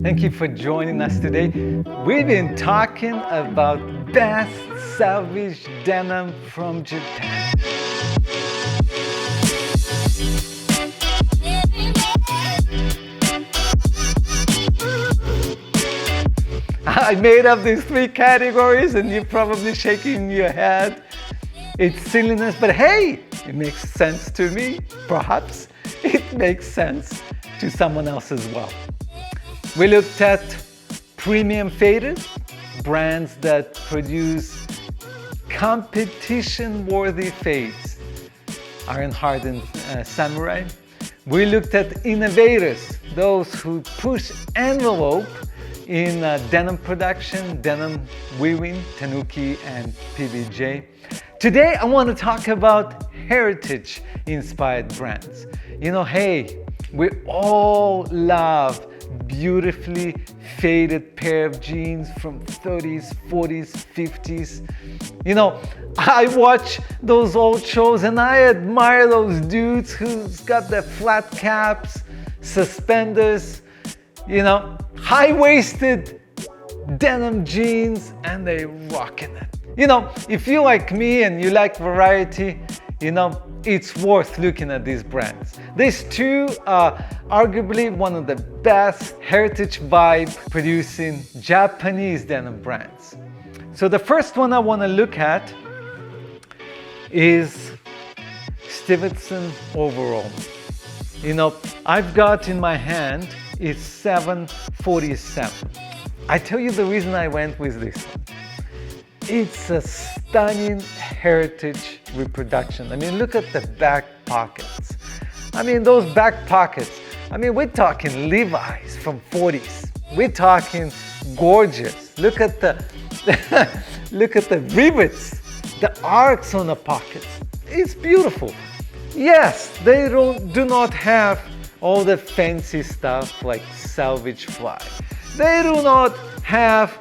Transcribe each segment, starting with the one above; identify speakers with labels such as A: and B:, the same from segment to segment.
A: Thank you for joining us today. We've been talking about best salvage denim from Japan. I made up these three categories and you're probably shaking your head. It's silliness, but hey, it makes sense to me. Perhaps it makes sense to someone else as well. We looked at premium faders, brands that produce competition-worthy fades. Iron Hardened Samurai. We looked at innovators, those who push envelope in denim production, denim weaving, Tanuki and PBJ. Today I want to talk about heritage-inspired brands. Hey, we all love beautifully faded pair of jeans from 30s, 40s, 50s. I watch those old shows and I admire those dudes who's got their flat caps, suspenders, high-waisted denim jeans, and they rocking it. If you like me and you like variety, it's worth looking at these brands. These two are arguably one of the best heritage vibe producing Japanese denim brands. So the first one I want to look at is Stevenson Overall. I've got in my hand is 747. I tell you the reason I went with this one. It's a stunning heritage reproduction. Look at the back pockets. Those back pockets. We're talking Levi's from 40s. We're talking gorgeous. Look at the look at the rivets, the arcs on the pockets. It's beautiful. Yes, they do not have all the fancy stuff like salvage fly. They do not have,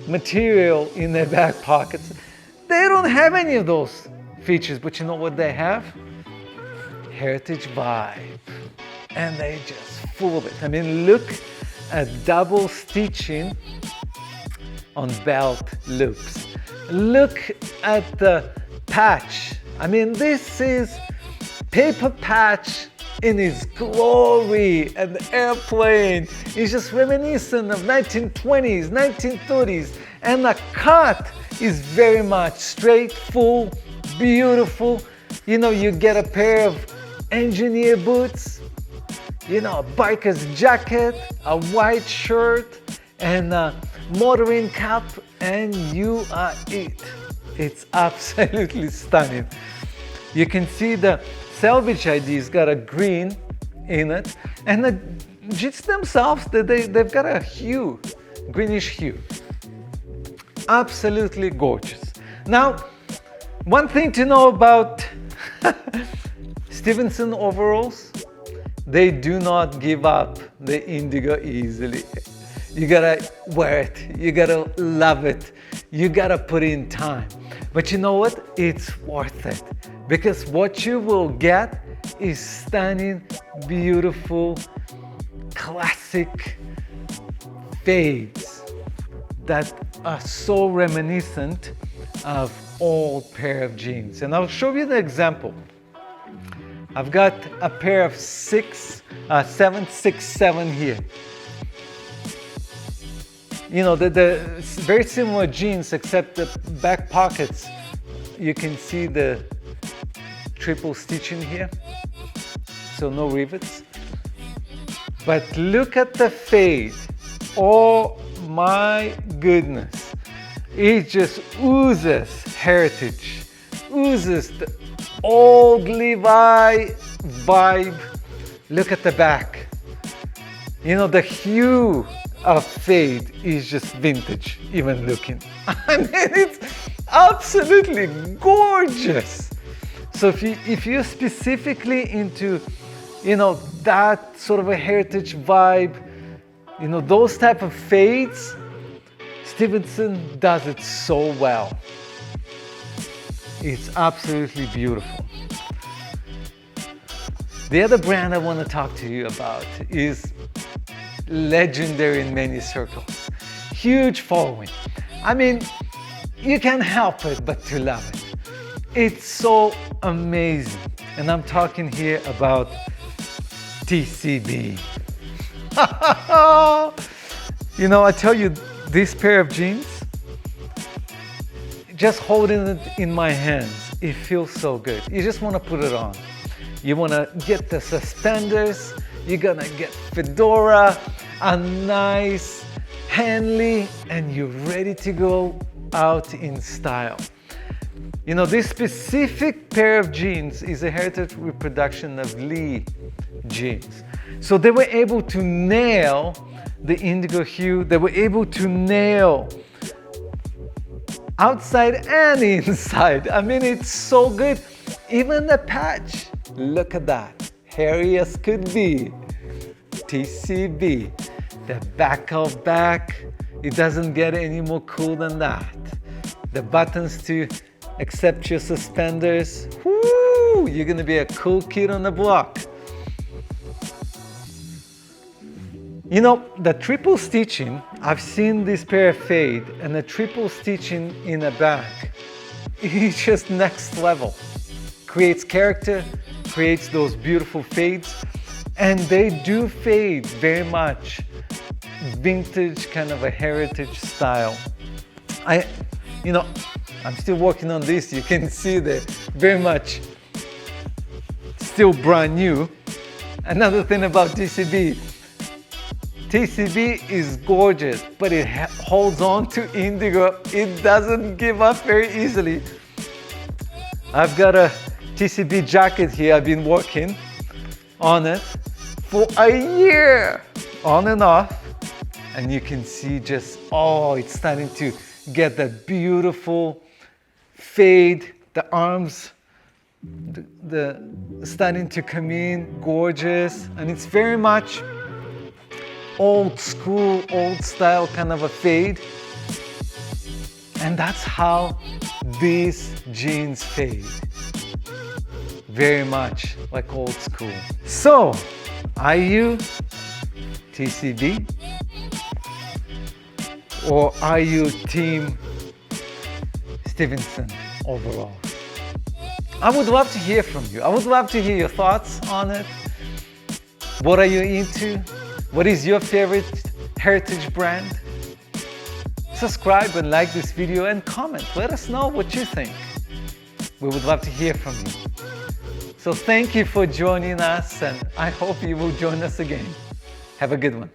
A: material in their back pockets. They don't have any of those features, but you know what they have? Heritage vibe. And they just full of it. Look at double stitching on belt loops. Look at the patch. This is paper patch in its glory, and the airplane is just reminiscent of 1920s, 1930s, and the cut is very much straight, full, beautiful. You get a pair of engineer boots, a biker's jacket, a white shirt, and a motoring cap, and you are it. It's absolutely stunning. You can see the salvage ID's got a green in it, and the jeans themselves, they've got a hue, greenish hue. Absolutely gorgeous. Now, one thing to know about Stevenson overalls, they do not give up the indigo easily. You gotta wear it, you gotta love it, you gotta put in time. But you know what? It's worth it, because what you will get is stunning, beautiful, classic fades that are so reminiscent of old pair of jeans. And I'll show you the example. I've got a pair of 767 here. The very similar jeans, except the back pockets. You can see the triple stitching here, so no rivets. But look at the fade. Oh my goodness. It just oozes heritage, oozes the old Levi vibe. Look at the back. The hue of fade is just vintage, even looking. It's absolutely gorgeous. So if you're specifically into, that sort of a heritage vibe, those type of fades, Stevenson does it so well. It's absolutely beautiful. The other brand I want to talk to you about is legendary in many circles. Huge following. I mean, you can't help it but to love it. It's so amazing. And I'm talking here about TCB. You know, I tell you, this pair of jeans, just holding it in my hands, it feels so good. You just want to put it on. You want to get the suspenders, you're gonna get fedora, a nice Hanley, and you're ready to go out in style. You know, this specific pair of jeans is a heritage reproduction of Lee jeans. So they were able to nail the indigo hue, they were able to nail outside and inside. I mean, it's so good. Even the patch, look at that, hairy as could be. TCB, the back of back, it doesn't get any more cool than that. The buttons to accept your suspenders, whoo, you're gonna be a cool kid on the block. You know, the triple stitching, I've seen this pair fade, and the triple stitching in the back, it's just next level. Creates character, creates those beautiful fades, and they do fade very much vintage, kind of a heritage style. I'm still working on this. You can see that very much still brand new. Another thing about TCB is gorgeous, but it holds on to indigo. It doesn't give up very easily. I've got a TCB jacket here. I've been working on it for a year, on and off. And you can see just, oh, it's starting to get that beautiful fade, the arms, the starting to come in, gorgeous. And it's very much old school, old style kind of a fade. And that's how these jeans fade. Very much like old school. So, are you TCB? Or are you team Stevenson Overall? I would love to hear from you. I would love to hear your thoughts on it. What are you into? What is your favorite heritage brand? Subscribe and like this video and comment. Let us know what you think. We would love to hear from you. So thank you for joining us, and I hope you will join us again. Have a good one.